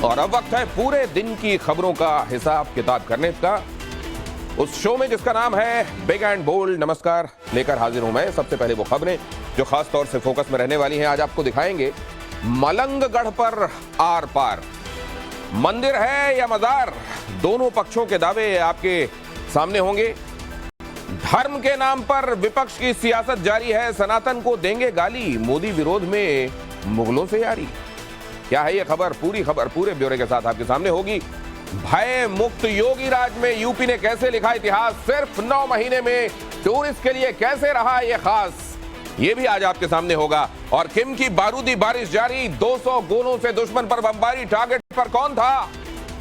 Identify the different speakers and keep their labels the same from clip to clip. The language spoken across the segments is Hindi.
Speaker 1: और अब वक्त है पूरे दिन की खबरों का हिसाब किताब करने का, उस शो में जिसका नाम है बिग एंड बोल्ड। नमस्कार, लेकर हाजिर हूं मैं सबसे पहले वो खबरें जो खास तौर से फोकस में रहने वाली हैं। आज आपको दिखाएंगे मलंगगढ़ पर आर पार, मंदिर है या मजार, दोनों पक्षों के दावे आपके सामने होंगे। धर्म के नाम पर विपक्ष की सियासत जारी है, सनातन को देंगे गाली, मोदी विरोध में मुगलों से यारी। क्या है ये खबर? पूरी खबर पूरे ब्यौरे के साथ आपके सामने होगी। भय मुक्त योगी राज में यूपी ने कैसे लिखा इतिहास, सिर्फ 9 महीने में टूरिस्ट के लिए कैसे रहा ये खास, ये भी आज आपके सामने होगा। और किम की बारूदी बारिश जारी, 200 गोलों से दुश्मन पर बमबारी, टारगेट पर कौन था,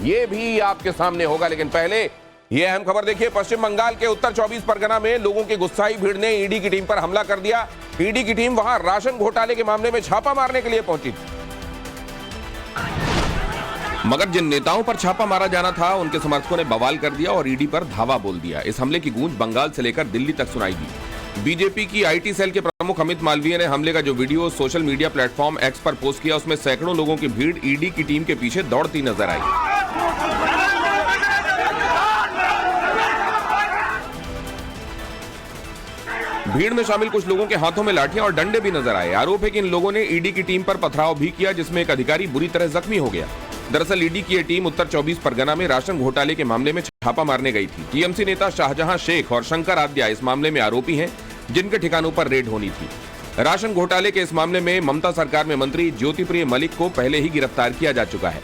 Speaker 1: ये भी आपके सामने होगा। लेकिन पहले ये अहम खबर देखिए। पश्चिम बंगाल के उत्तर 24 परगना में लोगों की गुस्साई भीड़ ने ईडी की टीम पर हमला कर दिया। ईडी की टीम वहां राशन घोटाले के मामले में छापा मारने के लिए पहुंची थी, मगर जिन नेताओं पर छापा मारा जाना था उनके समर्थकों ने बवाल कर दिया और ईडी पर धावा बोल दिया। इस हमले की गूंज बंगाल से लेकर दिल्ली तक सुनाई दी। बीजेपी की आईटी सेल के प्रमुख अमित मालवीय ने हमले का जो video social media platform x पर पोस्ट किया, उसमें सैकड़ों लोगों की भीड़ ईडी की टीम के पीछे दौड़ती नजर आई। भीड़ में शामिल कुछ लोगों के हाथों में लाठियां और डंडे भी नजर आए। आरोप है कि इन लोगों ने ईडी की टीम पर पथराव भी किया, जिसमें एक अधिकारी बुरी तरह जख्मी हो गया। दरअसल ईडी की यह टीम उत्तर 24 परगना में राशन घोटाले के मामले में छापा मारने गई थी। टीएमसी नेता शाहजहां शेख और शंकर आद्या इस मामले में आरोपी हैं, जिनके ठिकानों पर रेड होनी थी। राशन घोटाले के इस मामले में ममता सरकार में मंत्री ज्योतिप्रिय मलिक को पहले ही गिरफ्तार किया जा चुका है।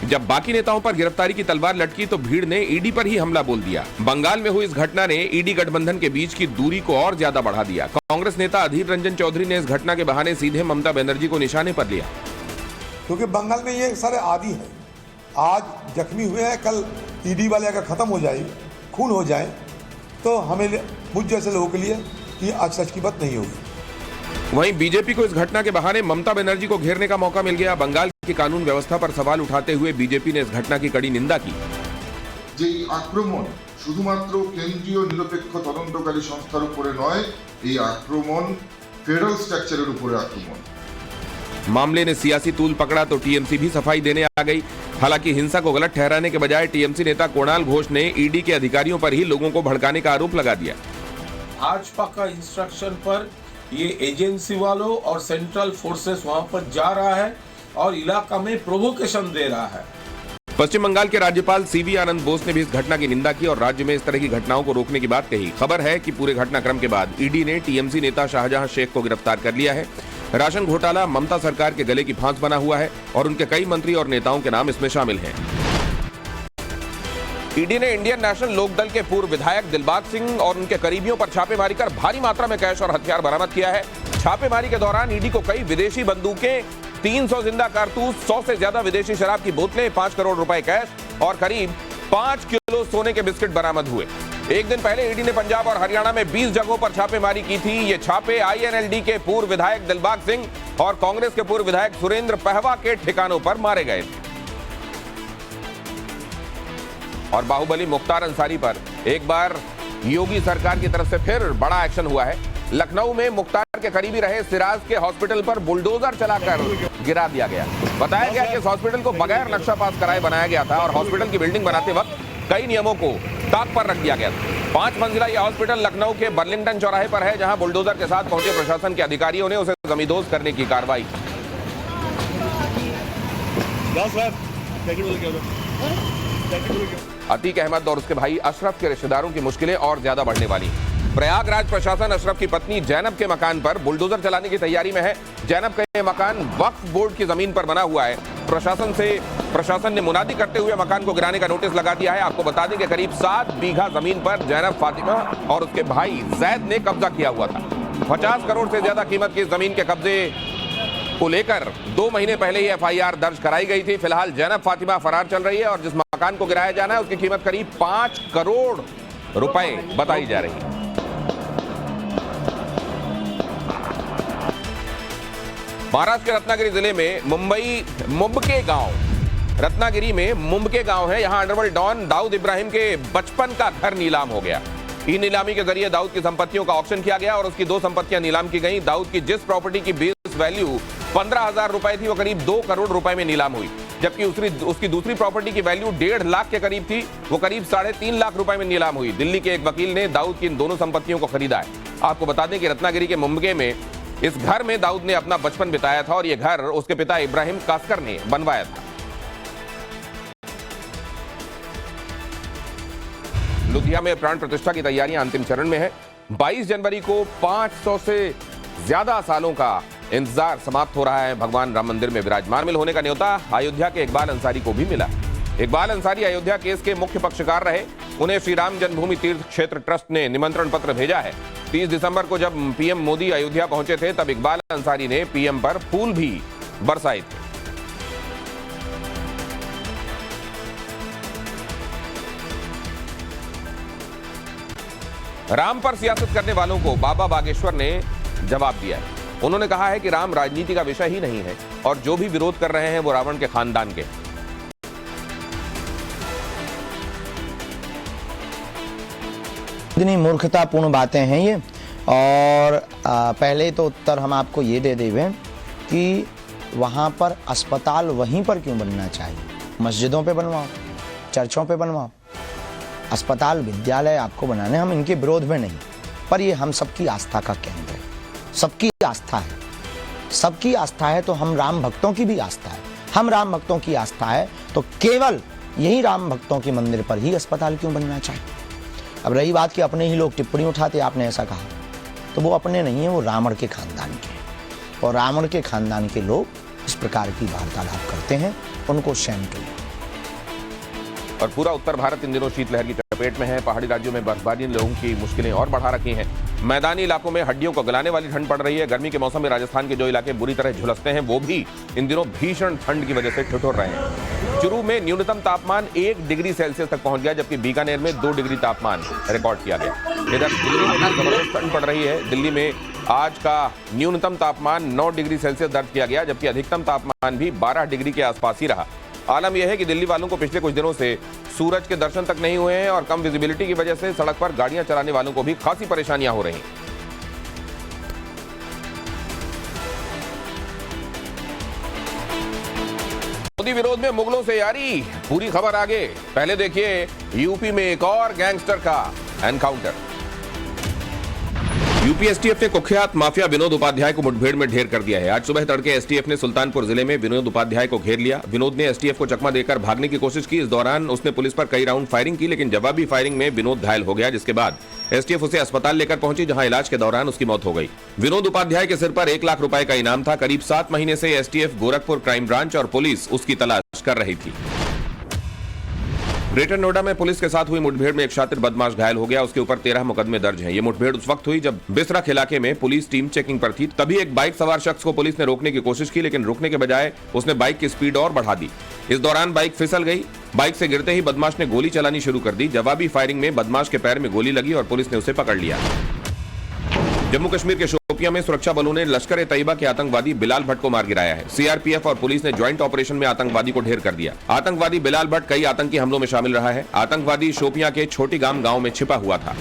Speaker 1: जब बाकी नेताओं पर गिरफ्तारी की तलवार लटकी तो भीड़ ने ईडी पर ही हमला बोल दिया। बंगाल में हुई इस घटना ने ईडी गठबंधन के बीच की दूरी को और ज्यादा बढ़ा दिया। कांग्रेस नेता अधीर रंजन चौधरी ने इस घटना के बहाने सीधे ममता बनर्जी को निशाने पर लिया,
Speaker 2: क्योंकि बंगाल में ये सारे आदि है। आज जख्मी हुए हैं, कल ईडी वाले अगर खत्म हो जाए, खून हो जाए, तो हमें मुझ जैसे लोगों के लिए ये आज सच की बात नहीं होगी।
Speaker 1: वहीं बीजेपी को इस घटना के बहाने ममता बनर्जी को घेरने का मौका मिल गया। बंगाल की कानून व्यवस्था पर सवाल उठाते हुए बीजेपी ने इस घटना की कड़ी निंदा की।
Speaker 3: যে আক্রমণ শুধুমাত্র কেন্দ্রীয় নিরপেক্ষ তদন্তকারী সংস্থার উপরে নয়, এই আক্রমণ ফেডারেল স্ট্রাকচারের উপরে আক্রমণ।
Speaker 1: मामले ने सियासी तूल पकड़ा तो टीएमसी भी सफाई देने आ गई। हालांकि हिंसा को गलत ठहराने के बजाय टीएमसी नेता कुणाल घोष ने ईडी के अधिकारियों पर ही लोगों को भड़काने का आरोप लगा दिया।
Speaker 4: भाजपा का इंस्ट्रक्शन पर ये एजेंसी वालों और सेंट्रल फोर्सेस वहां पर जा रहा है और इलाका में प्रोवोकेशन दे रहा है।
Speaker 1: पश्चिम बंगाल के राज्यपाल सीवी आनंद बोस ने भी इस घटना की निंदा की और राज्य में इस तरह की घटनाओं को रोकने की बात कही। खबर है कि पूरे घटनाक्रम के बाद ईडी ने टीएमसी नेता शाहजहां शेख को गिरफ्तार कर लिया है। राशन घोटाला ममता सरकार के गले की फांस बना हुआ है और उनके कई मंत्री और नेताओं के नाम इसमें शामिल हैं। ईडी ने इंडियन नेशनल लोकदल के पूर्व विधायक दिलबाग सिंह और उनके करीबियों पर छापेमारी कर भारी मात्रा में कैश और हथियार बरामद किया है। छापेमारी के दौरान ईडी को कई विदेशी बंदूकें, 300 जिंदा कारतूस, 100 से ज्यादा विदेशी शराब की बोतलें, 5 करोड़ रुपए कैश और करीब 5 किलो सोने के बिस्किट बरामद हुए। एक दिन पहले ईडी ने पंजाब और हरियाणा में 20 जगहों पर छापेमारी की थी। ये छापे आईएनएलडी के पूर्व विधायक दिलबाग सिंह और कांग्रेस के पूर्व विधायक सुरेंद्र पहवा के ठिकानों पर मारे गए थे। और बाहुबली मुख्तार अंसारी पर एक बार योगी सरकार की तरफ से फिर बड़ा एक्शन हुआ है। लखनऊ में मुख्तार के करीबी रहे सिराज के हॉस्पिटल पर बुलडोजर चलाकर गिरा दिया गया। बताया गया कि इस हॉस्पिटल को बगैर नक्शा पास कराए बनाया गया था और हॉस्पिटल की बिल्डिंग बनाते वक्त कई नियमों को ताक पर रख दिया गया था। 5 मंजिला यह हॉस्पिटल लखनऊ के बर्लिंगटन चौराहे पर है, जहां बुलडोजर के साथ पहुंचे प्रशासन के अधिकारियों ने उसे जमींदोज करने की कार्रवाई। अतीक अहमद और उसके भाई अशरफ के रिश्तेदारों की मुश्किलें और ज्यादा बढ़ने वाली। प्रयागराज प्रशासन अशरफ की पत्नी जैनब के मकान पर बुलडोजर चलाने की तैयारी में है। जैनब का यह मकान वक्फ बोर्ड की जमीन पर बना हुआ है। प्रशासन ने मुनादी करते हुए मकान को गिराने का नोटिस लगा दिया है। आपको बता दें कि करीब 7 बीघा जमीन पर जैनब फातिमा और उसके भाई जैद ने कब्जा किया हुआ था। 50 करोड़ से ज्यादा कीमत की जमीन के कब्जे को लेकर 2 महीने पहले ही एफआईआर दर्ज कराई गई थी। फिलहाल जैनब फातिमा फरार चल रही है और जिस मकान को गिराया जाना है उसकी कीमत करीब 5 करोड़ रुपए बताई जा रही है। महाराष्ट्र के रत्नागिरी जिले में मुंबके गांव रत्नागिरी में मुंबके गांव है। यहां अंडरवर्ल्ड डॉन दाऊद इब्राहिम के बचपन का घर नीलाम हो गया। ई नीलामी के जरिए दाऊद की संपत्तियों का ऑक्शन किया गया और उसकी 2 संपत्तियां नीलाम की गई। दाऊद की जिस प्रॉपर्टी की बेस वैल्यू 15,000 रुपए थी वो करीब 2 करोड़ रुपए में नीलाम हुई। जबकि उसकी दूसरी प्रॉपर्टी की वैल्यू 1.5 लाख के करीब थी, वो करीब 3.5 लाख रुपए में नीलाम हुई। दिल्ली के एक वकील ने दाऊद की इन दोनों संपत्तियों को खरीदा है। आपको बता दें कि रत्नागिरी के मुंबई में इस घर में दाऊद ने अपना बचपन बिताया था और यह घर उसके पिता इब्राहिम कास्कर ने बनवाया था। लुधिया में प्राण प्रतिष्ठा की तैयारियां अंतिम चरण में है। 22 जनवरी को 500 से ज्यादा सालों का इंतजार समाप्त हो रहा है। भगवान राम मंदिर में विराजमान होने का न्योता अयोध्या के इकबाल अंसारी को भी मिला। इकबाल अंसारी अयोध्या केस के मुख्य पक्षकार रहे। उन्हें श्री राम जन्मभूमि तीर्थ क्षेत्र ट्रस्ट ने निमंत्रण पत्र भेजा है। 30 दिसंबर को जब पीएम मोदी अयोध्या पहुंचे थे, तब इकबाल अंसारी ने पीएम पर फूल भी बरसाए थे। राम पर सियासत करने वालों को बाबा बागेश्वर ने जवाब दिया है। उन्होंने कहा है कि राम राजनीति का विषय ही नहीं है और जो भी विरोध कर रहे हैं वो रावण के खानदान के।
Speaker 5: इतनी मूर्खतापूर्ण बातें हैं ये। और पहले तो उत्तर हम आपको ये दे देंगे कि वहाँ पर अस्पताल वहीं पर क्यों बनना चाहिए? मस्जिदों पे बनवाओ, चर्चों पे बनवाओ। अस्पताल, विद्यालय आपको बनाने, हम इनके विरोध में नहीं, पर ये हम सबकी आस्था का केंद्र है। सबकी आस्था है, सबकी आस्था है तो हम राम भक्तों की भी आस्था है। हम राम भक्तों की आस्था है तो केवल यही राम भक्तों के मंदिर पर ही अस्पताल क्यों बनना चाहिए? अब रही बात कि अपने ही लोग टिप्पणी उठाते, आपने ऐसा कहा, तो वो अपने नहीं है, वो रावण के खानदान के हैं। और रावण के खानदान के लोग इस प्रकार की वार्तालाप करते हैं, उनको शैम करिए।
Speaker 1: और पूरा उत्तर भारत इन दिनों शीतलहर की चपेट में है। पहाड़ी राज्यों में बर्फबारी ने लोगों की मुश्किलें और बढ़ा रखी हैं। मैदानी इलाकों में हड्डियों को गलाने वाली ठंड पड़ रही है। गर्मी के मौसम में राजस्थान के जो इलाके बुरी तरह झुलसते हैं, वो भी इन दिनों भीषण ठंड की वजह से ठिठुर रहे हैं। चुरू में न्यूनतम तापमान 1 डिग्री सेल्सियस तक पहुंच गया, जबकि बीकानेर में 2 डिग्री तापमान रिकॉर्ड किया गया। इधर दिल्ली में भी जबरदस्त ठंड पड़ रही है। दिल्ली में आज का न्यूनतम तापमान 9 डिग्री सेल्सियस दर्ज किया गया, जबकि अधिकतम तापमान भी 12 डिग्री के आसपास ही रहा। आलम यह है कि दिल्ली वालों को पिछले कुछ दिनों से सूरज के दर्शन तक नहीं हुए हैं और कम विजिबिलिटी की वजह से सड़क पर गाड़ियां चलाने वालों को भी खासी परेशानियां हो रही हैं। मोदी विरोध में मुगलों से यारी, पूरी खबर आगे। पहले देखिए यूपी में एक और गैंगस्टर का एनकाउंटर। यूपी एसटीएफ ने कुख्यात माफिया विनोद उपाध्याय को मुठभेड़ में ढेर कर दिया है। आज सुबह तड़के एसटीएफ ने सुल्तानपुर जिले में विनोद उपाध्याय को घेर लिया। विनोद ने एसटीएफ को चकमा देकर भागने की कोशिश की। इस दौरान उसने पुलिस पर कई राउंड फायरिंग की, लेकिन जवाबी फायरिंग में विनोद घायल हो गया, जिसके बाद एसटीएफ उसे अस्पताल लेकर पहुंची, जहां इलाज के दौरान उसकी मौत हो गई। विनोद उपाध्याय के सिर पर 1 लाख रुपए का इनाम था। करीब 7 महीने से एसटीएफ, गोरखपुर क्राइम ब्रांच और पुलिस उसकी तलाश कर रही थी। ग्रेटर नोएडा में पुलिस के साथ हुई मुठभेड़ में एक शातिर बदमाश घायल हो गया। उसके ऊपर 13 मुकदमे दर्ज हैं। ये मुठभेड़ उस वक्त हुई जब बिसरख इलाके में पुलिस टीम चेकिंग पर थी। तभी एक बाइक सवार शख्स को पुलिस ने रोकने की कोशिश की, लेकिन रुकने के बजाय उसने बाइक की स्पीड और बढ़ा दी। इस दौरान बाइक फिसल गई। बाइक से गिरते ही बदमाश ने गोली चलानी शुरू कर दी। जवाबी फायरिंग में बदमाश के पैर में गोली लगी और पुलिस ने उसे पकड़ लिया। जम्मू कश्मीर के शोपियां में सुरक्षा बलों ने लश्कर-ए-तैयबा के आतंकवादी बिलाल भट्ट को मार गिराया है। सीआरपीएफ और पुलिस ने ज्वाइंट ऑपरेशन में आतंकवादी को ढेर कर दिया। आतंकवादी बिलाल भट्ट कई आतंकी हमलों में शामिल रहा है। आतंकवादी शोपियां के छोटी गांव में छिपा हुआ था।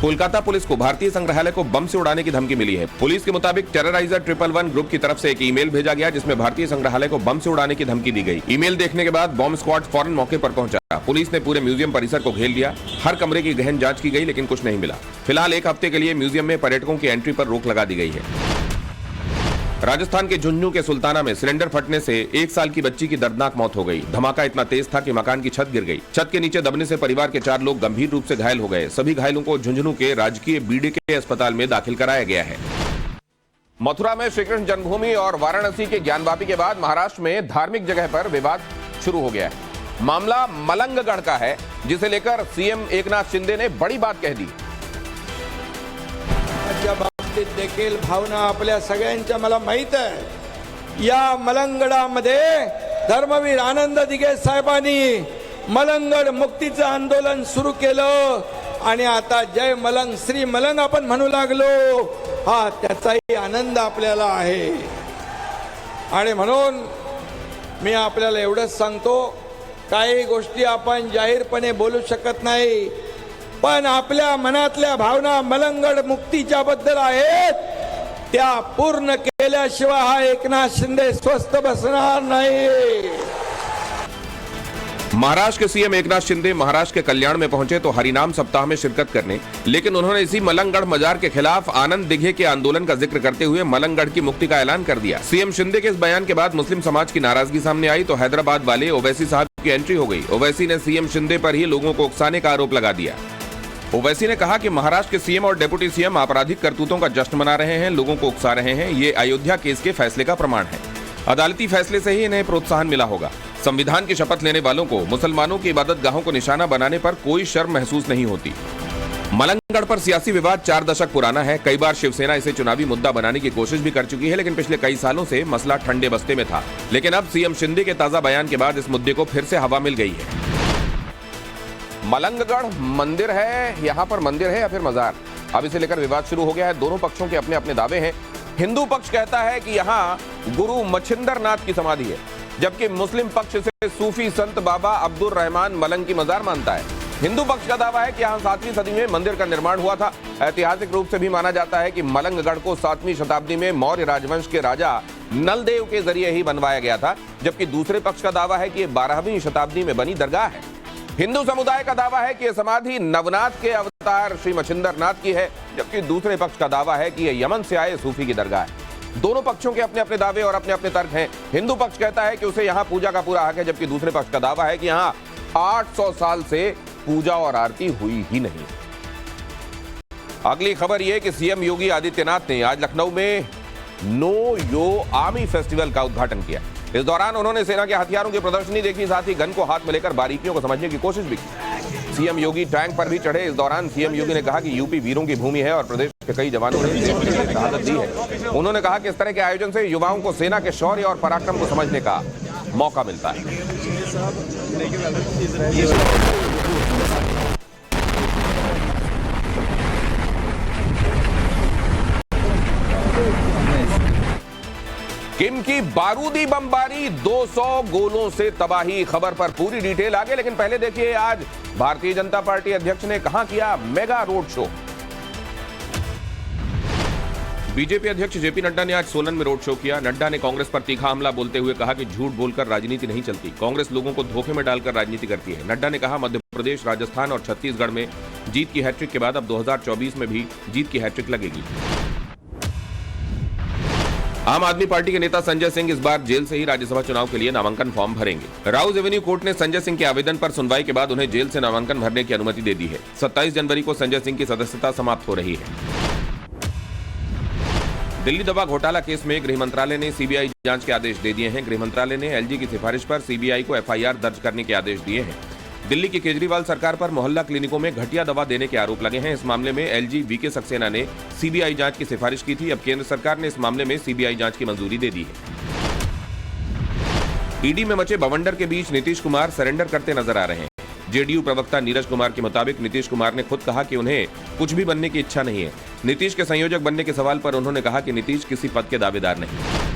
Speaker 1: कोलकाता पुलिस को भारतीय संग्रहालय को बम से उड़ाने की धमकी मिली है। पुलिस के मुताबिक टेरराइजर 111 ग्रुप की तरफ से एक ईमेल भेजा गया, जिसमें भारतीय संग्रहालय को बम से उड़ाने की धमकी दी गई। ईमेल देखने के बाद बॉम्ब स्क्वाड फौरन मौके पर पहुंचा। पुलिस ने पूरे म्यूजियम परिसर को घेर लिया। हर कमरे की गहन जांच की गई, लेकिन कुछ नहीं मिला। फिलहाल 1 हफ्ते के लिए म्यूजियम में पर्यटकों की एंट्री पर रोक लगा दी गई है। राजस्थान के झुंझुनू के सुल्ताना में सिलेंडर फटने से 1 साल की बच्ची की दर्दनाक मौत हो गई। धमाका इतना तेज था कि मकान की छत गिर गई। छत के नीचे दबने से परिवार के 4 लोग गंभीर रूप से घायल हो गए। सभी घायलों को झुंझुनू के राजकीय बीडीके अस्पताल में दाखिल कराया गया है। मथुरा में श्रीकृष्ण जन्मभूमि और वाराणसी के ज्ञानवापी के बाद महाराष्ट्र में धार्मिक जगह पर विवाद शुरू हो गया है। मामला मलंगगढ़ का है, जिसे लेकर सीएम एकनाथ शिंदे ने बड़ी बात कह दी।
Speaker 6: देखील भावना आपल्या सगळ्यांच्या मला माहित आहे। या मलंगगडामध्ये धर्मवीर आनंद दिघे साहेबांनी मलंगगड मुक्तीचं आंदोलन सुरू केलं आणि आता जय मलंग श्री मलंग आपण म्हणू लागलो। हा त्याचाही आनंद आपल्याला आहे आणि म्हणून मी आपल्याला एवढंच सांगतो, काही गोष्टी आपण जाहीरपणे बोलू शकत नाही, पण आपल्या मनातल्या भावना मलंगगड मुक्तीच्या बद्दल आहेत त्या पूर्ण केल्याशिवाय हा एकनाथ शिंदे स्वस्थ बसणार नाही।
Speaker 1: महाराष्ट्र के सीएम एकनाथ शिंदे महाराष्ट्र के कल्याण में पहुंचे तो हरिनाम सप्ताह में शिरकत करने, लेकिन उन्होंने इसी मलंगगढ़ मजार के खिलाफ आनंद दिघे के आंदोलन का जिक्र करते हुए मलंगगढ़ की मुक्ति का ऐलान कर दिया। सीएम शिंदे के इस बयान के बाद मुस्लिम समाज की नाराजगी सामने आई तो हैदराबाद वाले ओवैसी साहब की एंट्री हो गई। ओवैसी ने सीएम शिंदे पर ही लोगों को उकसाने का आरोप लगा दिया। ओवैसी ने कहा कि महाराष्ट्र के सीएम और डिप्टी सीएम आपराधिक करतूतों का जश्न मना रहे हैं, लोगों को उकसा रहे हैं। ये अयोध्या केस के फैसले का प्रमाण है। अदालती फैसले से ही इन्हें प्रोत्साहन मिला होगा। संविधान की शपथ लेने वालों को मुसलमानों की इबादतगाहों को निशाना बनाने पर कोई शर्म महसूस नहीं होती। मलंगगढ़ पर सियासी विवाद 4 दशक पुराना है। कई बार शिवसेना इसे चुनावी मुद्दा बनाने की कोशिश भी कर चुकी है, लेकिन पिछले कई सालों से मसला ठंडे बस्ते में था। लेकिन अब सीएम शिंदे के ताजा बयान के बाद इस मुद्दे को फिर से हवा मिल गई है। मलंगगढ़ मंदिर है, यहाँ पर मंदिर है या फिर मजार, अब इसे लेकर विवाद शुरू हो गया है। दोनों पक्षों के अपने अपने दावे हैं। हिंदू पक्ष कहता है कि यहाँ गुरु मच्छिंदर नाथ की समाधि है, जबकि मुस्लिम पक्ष से सूफी संत बाबा अब्दुल रहमान मलंग की मजार मानता है। हिंदू पक्ष का दावा है कि यहाँ 7वीं सदी में मंदिर का निर्माण हुआ था। ऐतिहासिक रूप से भी माना जाता है कि मलंगगढ़ को 7वीं शताब्दी में मौर्य राजवंश के राजा नलदेव के जरिए ही बनवाया गया था, जबकि दूसरे पक्ष का दावा है कि ये 12वीं शताब्दी में बनी दरगाह है। हिंदू समुदाय का दावा है कि यह समाधि नवनाथ के अवतार श्री मच्छिंदर नाथ की है, जबकि दूसरे पक्ष का दावा है कि यह यमन से आए सूफी की दरगाह है। दोनों पक्षों के अपने अपने दावे और अपने अपने तर्क हैं। हिंदू पक्ष कहता है कि उसे यहाँ पूजा का पूरा हक है, जबकि दूसरे पक्ष का दावा है कि यहाँ 800 साल से पूजा और आरती हुई ही नहीं। अगली खबर यह कि सीएम योगी आदित्यनाथ ने आज लखनऊ में नो यो आर्मी फेस्टिवल का उद्घाटन किया। इस दौरान उन्होंने सेना के हथियारों की प्रदर्शनी देखी, साथ ही गन को हाथ में लेकर बारीकियों को समझने की कोशिश भी की। सीएम योगी टैंक पर भी चढ़े। इस दौरान सीएम योगी ने कहा कि यूपी वीरों की भूमि है और प्रदेश के कई जवानों ने शहादत दी है। उन्होंने कहा कि इस तरह के आयोजन से युवाओं को सेना के शौर्य और पराक्रम को समझने का मौका मिलता है। किम की बारूदी बमबारी, 200 गोलों से तबाही। खबर पर पूरी डिटेल आगे, लेकिन पहले देखिए आज भारतीय जनता पार्टी अध्यक्ष ने कहां किया मेगा रोड शो। बीजेपी अध्यक्ष जेपी नड्डा ने आज सोलन में रोड शो किया। नड्डा ने कांग्रेस पर तीखा हमला बोलते हुए कहा कि झूठ बोलकर राजनीति नहीं चलती, कांग्रेस लोगों को धोखे में डालकर राजनीति करती है। नड्डा ने कहा मध्य प्रदेश, राजस्थान और छत्तीसगढ़ में जीत की हैट्रिक के बाद अब 2024 में भी जीत की हैट्रिक लगेगी। आम आदमी पार्टी के नेता संजय सिंह इस बार जेल से ही राज्यसभा चुनाव के लिए नामांकन फॉर्म भरेंगे। राउज एवेन्यू कोर्ट ने संजय सिंह के आवेदन पर सुनवाई के बाद उन्हें जेल से नामांकन भरने की अनुमति दे दी है। 27 जनवरी को संजय सिंह की सदस्यता समाप्त हो रही है। दिल्ली दवा घोटाला केस में गृह मंत्रालय ने सीबीआई जांच के आदेश दे दिए हैं। गृह मंत्रालय ने एलजी की सिफारिश पर सीबीआई को एफआईआर दर्ज करने के आदेश दिए हैं। दिल्ली की केजरीवाल सरकार पर मोहल्ला क्लिनिकों में घटिया दवा देने के आरोप लगे हैं। इस मामले में एलजी वीके सक्सेना ने सीबीआई जांच की सिफारिश की थी। अब केंद्र सरकार ने इस मामले में सीबीआई जांच की मंजूरी दे दी है। ईडी में मचे बवंडर के बीच नीतीश कुमार सरेंडर करते नजर आ रहे हैं। जेडीयू प्रवक्ता नीरज कुमार के मुताबिक नीतीश कुमार ने खुद कहा कि उन्हें कुछ भी बनने की इच्छा नहीं है। नीतीश के संयोजक बनने के सवाल पर उन्होंने कहा कि नीतीश किसी पद के दावेदार नहीं।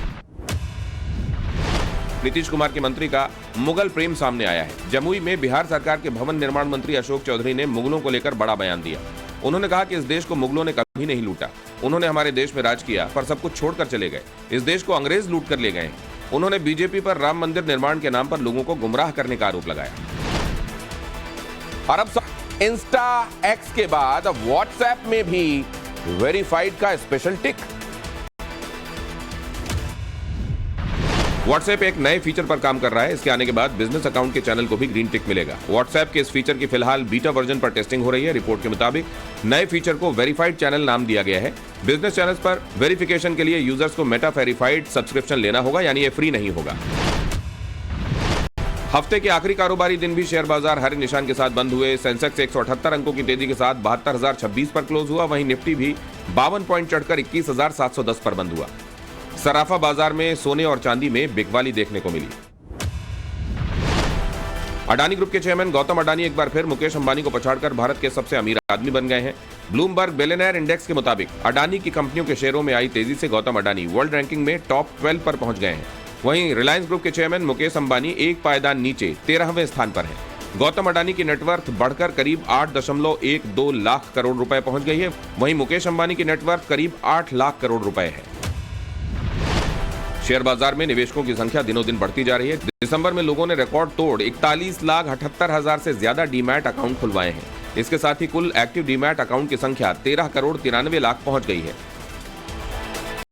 Speaker 1: नीतीश कुमार के मंत्री का मुगल प्रेम सामने आया है। जमुई में बिहार सरकार के भवन निर्माण मंत्री अशोक चौधरी ने मुगलों को लेकर बड़ा बयान दिया। उन्होंने कहा कि इस देश को मुगलों ने कभी नहीं लूटा। उन्होंने हमारे देश में राज किया पर सब कुछ छोड़कर चले गए। इस देश को अंग्रेज लूट कर ले गए। उन्होंने बीजेपी पर राम मंदिर निर्माण के नाम पर लोगों को गुमराह करने का आरोप लगाया। अरब इंस्टा एक्स के बाद अब व्हाट्सएप में भी वेरीफाइड का स्पेशल टिक। व्हाट्सएप एक नए फीचर पर काम कर रहा है। इसके आने के बाद बिजनेस अकाउंट के चैनल को भी ग्रीन टिक मिलेगा। व्हाट्सएप के इस फीचर की फिलहाल बीटा वर्जन पर टेस्टिंग हो रही है। रिपोर्ट के मुताबिक नए फीचर को वेरीफाइड चैनल नाम दिया गया है। बिजनेस चैनल्स पर वेरिफिकेशन के लिए यूजर्स को मेटा वेरीफाइड सब्सक्रिप्शन लेना होगा, यानी ये फ्री नहीं होगा। हफ्ते के आखिरी कारोबारी दिन भी शेयर बाजार हरे निशान के साथ बंद हुए। सेंसेक्स 178 अंकों की तेजी के साथ 72,026 पर क्लोज हुआ। वहीं निफ्टी भी 52 पॉइंट चढ़कर 21,710 पर बंद हुआ। सराफा बाजार में सोने और चांदी में बिकवाली देखने को मिली। अडानी ग्रुप के चेयरमैन गौतम अडानी एक बार फिर मुकेश अंबानी को पछाड़कर भारत के सबसे अमीर आदमी बन गए हैं। ब्लूमबर्ग बिलियनेयर इंडेक्स के मुताबिक अडानी की कंपनियों के शेयरों में आई तेजी से गौतम अडानी वर्ल्ड रैंकिंग में टॉप 12 पर पहुंच गए हैं। वहीं रिलायंस ग्रुप के चेयरमैन मुकेश अंबानी एक पायदान नीचे 13वें स्थान पर हैं। गौतम अडानी की नेटवर्थ बढ़कर करीब 8.12 लाख करोड़ रुपए पहुंच गई है। वहीं मुकेश अंबानी की नेटवर्थ करीब 8 लाख करोड़ रुपए है। शेयर बाजार में निवेशकों की संख्या दिनों दिन बढ़ती जा रही है। दिसंबर में लोगों ने रिकॉर्ड तोड़ 41,78,000 से ज्यादा डीमैट अकाउंट खुलवाए हैं। इसके साथ ही कुल एक्टिव डीमैट अकाउंट की संख्या 13 करोड़ 93 लाख पहुंच गई है।